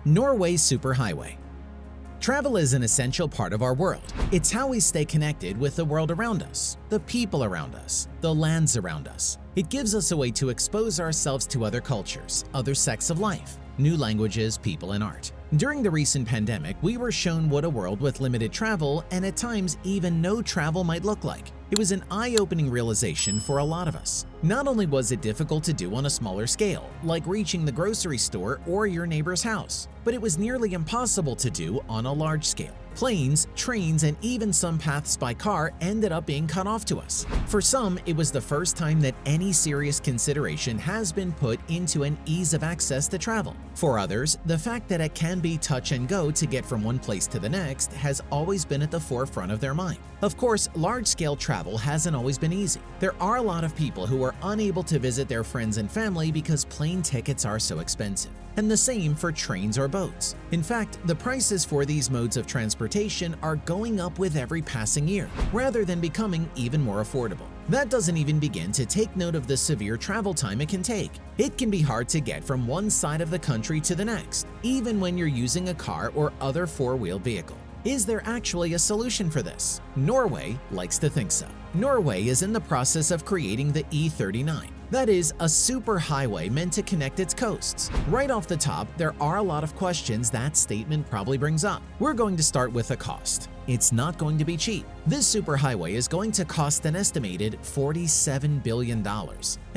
Norway Super Highway. Travel is an essential part of our world. It's how we stay connected with the world around us, the people around us, the lands around us. It gives us a way to expose ourselves to other cultures, other sects of life, new languages, people, and art. During the recent pandemic, we were shown what a world with limited travel and at times even no travel might look like. It was an eye-opening realization for a lot of us. Not only was it difficult to do on a smaller scale, like reaching the grocery store or your neighbor's house, but it was nearly impossible to do on a large scale. Planes, trains, and even some paths by car ended up being cut off to us. For some, it was the first time that any serious consideration has been put into an ease of access to travel. For others, the fact that it can be touch and go to get from one place to the next has always been at the forefront of their mind. Of course, large-scale travel hasn't always been easy. There are a lot of people who are unable to visit their friends and family because plane tickets are so expensive. And the same for trains or boats. In fact, the prices for these modes of transportation are going up with every passing year, rather than becoming even more affordable. That doesn't even begin to take note of the severe travel time it can take. It can be hard to get from one side of the country to the next, even when you're using a car or other four-wheel vehicle. Is there actually a solution for this? Norway likes to think so. Norway is in the process of creating the E39. That is, a superhighway meant to connect its coasts. Right off the top, there are a lot of questions that statement probably brings up. We're going to start with the cost. It's not going to be cheap. This superhighway is going to cost an estimated $47 billion.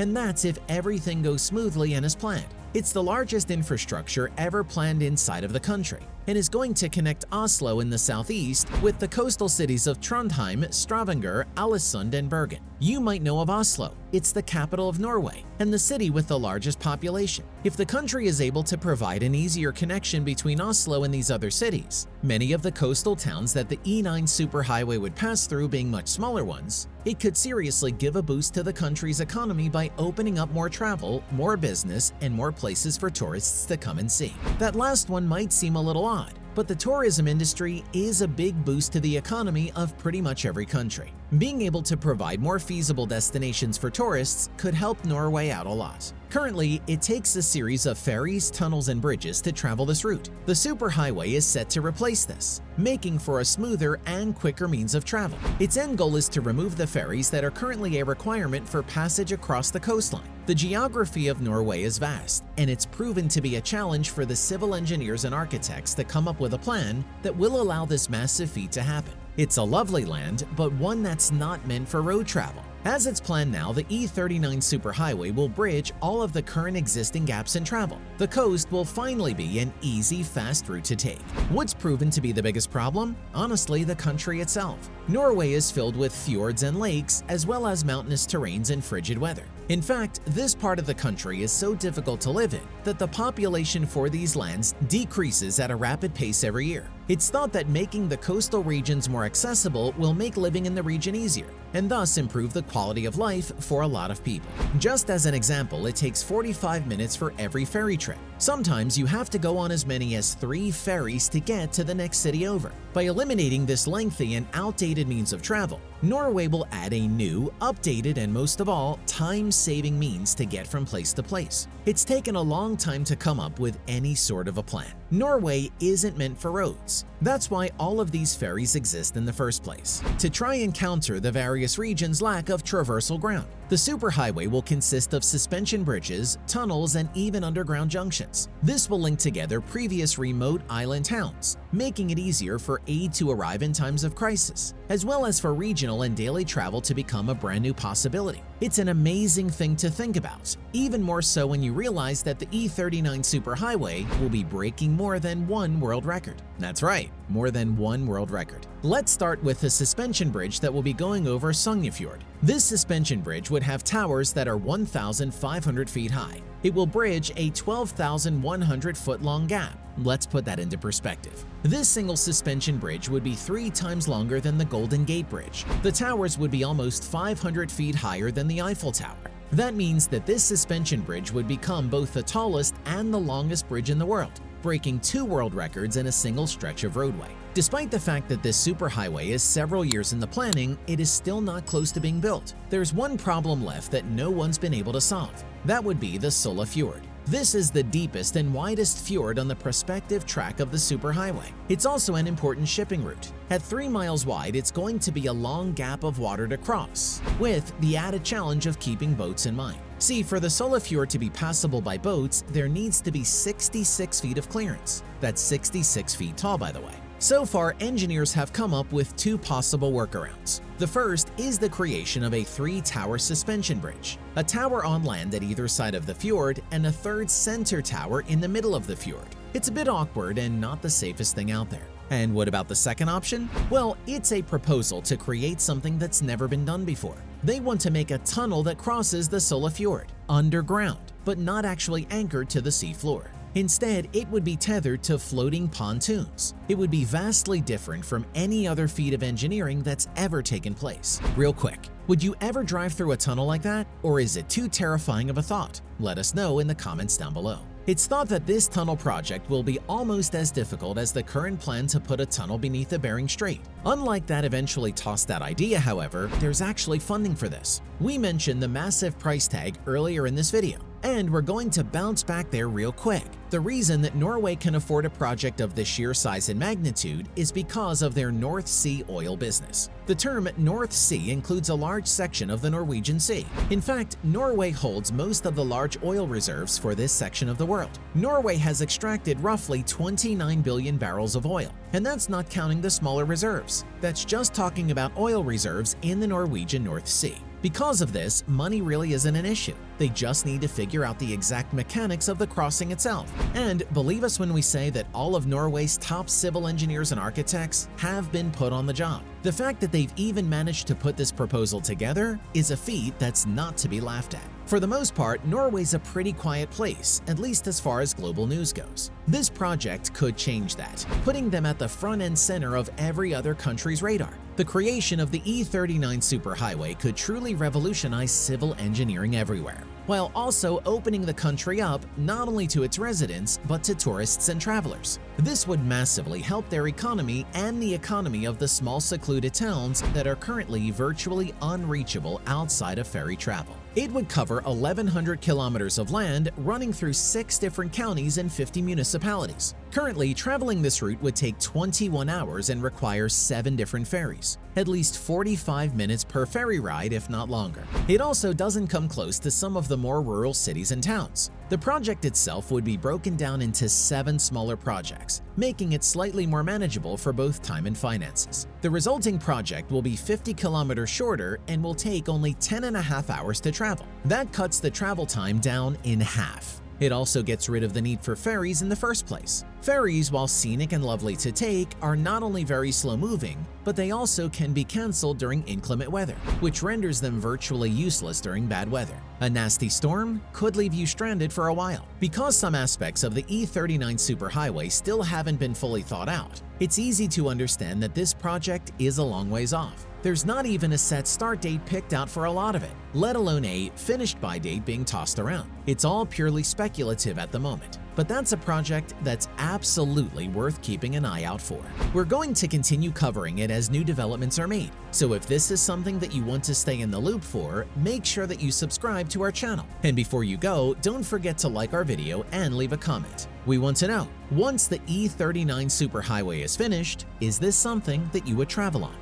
And that's if everything goes smoothly and as planned. It's the largest infrastructure ever planned inside of the country and is going to connect Oslo in the southeast with the coastal cities of Trondheim, Stavanger, Ålesund, and Bergen. You might know of Oslo. It's the capital of Norway and the city with the largest population. If the country is able to provide an easier connection between Oslo and these other cities, many of the coastal towns that the E9 superhighway would pass through being much smaller ones, it could seriously give a boost to the country's economy by opening up more travel, more business, and more places for tourists to come and see. That last one might seem a little odd, but the tourism industry is a big boost to the economy of pretty much every country. Being able to provide more feasible destinations for tourists could help Norway out a lot. Currently, it takes a series of ferries, tunnels, and bridges to travel this route. The superhighway is set to replace this, making for a smoother and quicker means of travel. Its end goal is to remove the ferries that are currently a requirement for passage across the coastline. The geography of Norway is vast, and it's proven to be a challenge for the civil engineers and architects to come up with a plan that will allow this massive feat to happen. It's a lovely land, but one that's not meant for road travel. As it's planned now, the E39 superhighway will bridge all of the current existing gaps in travel. The coast will finally be an easy, fast route to take. What's proven to be the biggest problem? Honestly, the country itself. Norway is filled with fjords and lakes, as well as mountainous terrains and frigid weather. In fact, this part of the country is so difficult to live in that the population for these lands decreases at a rapid pace every year. It's thought that making the coastal regions more accessible will make living in the region easier, and thus improve the quality of life for a lot of people. Just as an example, it takes 45 minutes for every ferry trip. Sometimes you have to go on as many as 3 ferries to get to the next city over. By eliminating this lengthy and outdated means of travel, Norway will add a new, updated, and most of all, time-saving means to get from place to place. It's taken a long time to come up with any sort of a plan. Norway isn't meant for roads. That's why all of these ferries exist in the first place, to try and counter the various regions' lack of traversal ground. The superhighway will consist of suspension bridges, tunnels, and even underground junctions. This will link together previous remote island towns, making it easier for aid to arrive in times of crisis, as well as for regional and daily travel to become a brand new possibility. It's an amazing thing to think about, even more so when you realize that the E39 superhighway will be breaking more than one world record. That's right, more than one world record. Let's start with the suspension bridge that will be going over Sola Fjord. This suspension bridge would have towers that are 1,500 feet high. It will bridge a 12,100-foot-long gap. Let's put that into perspective. This single suspension bridge would be 3 times longer than the Golden Gate Bridge. The towers would be almost 500 feet higher than the Eiffel Tower. That means that this suspension bridge would become both the tallest and the longest bridge in the world, breaking 2 world records in a single stretch of roadway. Despite the fact that this superhighway is several years in the planning, it is still not close to being built. There's one problem left that no one's been able to solve. That would be the Sola Fjord. This is the deepest and widest fjord on the prospective track of the superhighway. It's also an important shipping route. At 3 miles wide, it's going to be a long gap of water to cross, with the added challenge of keeping boats in mind. See, for the Sola Fjord to be passable by boats, there needs to be 66 feet of clearance. That's 66 feet tall, by the way. So far, engineers have come up with 2 possible workarounds. The first is the creation of a 3-tower suspension bridge, a tower on land at either side of the fjord and a third center tower in the middle of the fjord. It's a bit awkward and not the safest thing out there. And what about the second option? Well, it's a proposal to create something that's never been done before. They want to make a tunnel that crosses the Sola Fjord, underground, but not actually anchored to the seafloor. Instead, it would be tethered to floating pontoons. It would be vastly different from any other feat of engineering that's ever taken place. Real quick, would you ever drive through a tunnel like that? Or is it too terrifying of a thought? Let us know in the comments down below. It's thought that this tunnel project will be almost as difficult as the current plan to put a tunnel beneath the Bering Strait. Unlike that eventually tossed out idea, however, there's actually funding for this. We mentioned the massive price tag earlier in this video, and we're going to bounce back there real quick. The reason that Norway can afford a project of this sheer size and magnitude is because of their North Sea oil business. The term North Sea includes a large section of the Norwegian Sea. In fact, Norway holds most of the large oil reserves for this section of the world. Norway has extracted roughly 29 billion barrels of oil, and that's not counting the smaller reserves. That's just talking about oil reserves in the Norwegian North Sea. Because of this, money really isn't an issue. They just need to figure out the exact mechanics of the crossing itself. And believe us when we say that all of Norway's top civil engineers and architects have been put on the job. The fact that they've even managed to put this proposal together is a feat that's not to be laughed at. For the most part, Norway's a pretty quiet place, at least as far as global news goes. This project could change that, putting them at the front and center of every other country's radar. The creation of the E39 superhighway could truly revolutionize civil engineering everywhere, while also opening the country up not only to its residents, but to tourists and travelers. This would massively help their economy and the economy of the small secluded towns that are currently virtually unreachable outside of ferry travel. It would cover 1,100 kilometers of land running through 6 different counties and 50 municipalities. Currently, traveling this route would take 21 hours and require 7 different ferries, at least 45 minutes per ferry ride if not longer. It also doesn't come close to some of the more rural cities and towns. The project itself would be broken down into 7 smaller projects, making it slightly more manageable for both time and finances. The resulting project will be 50 kilometers shorter and will take only 10.5 hours to travel. That cuts the travel time down in half. It also gets rid of the need for ferries in the first place. Ferries, while scenic and lovely to take, are not only very slow-moving, but they also can be cancelled during inclement weather, which renders them virtually useless during bad weather. A nasty storm could leave you stranded for a while. Because some aspects of the E39 superhighway still haven't been fully thought out, it's easy to understand that this project is a long ways off. There's not even a set start date picked out for a lot of it, let alone a finished by date being tossed around. It's all purely speculative at the moment. But that's a project that's absolutely worth keeping an eye out for. We're going to continue covering it as new developments are made, so if this is something that you want to stay in the loop for, make sure that you subscribe to our channel. And before you go, don't forget to like our video and leave a comment. We want to know, once the E39 superhighway is finished, is this something that you would travel on?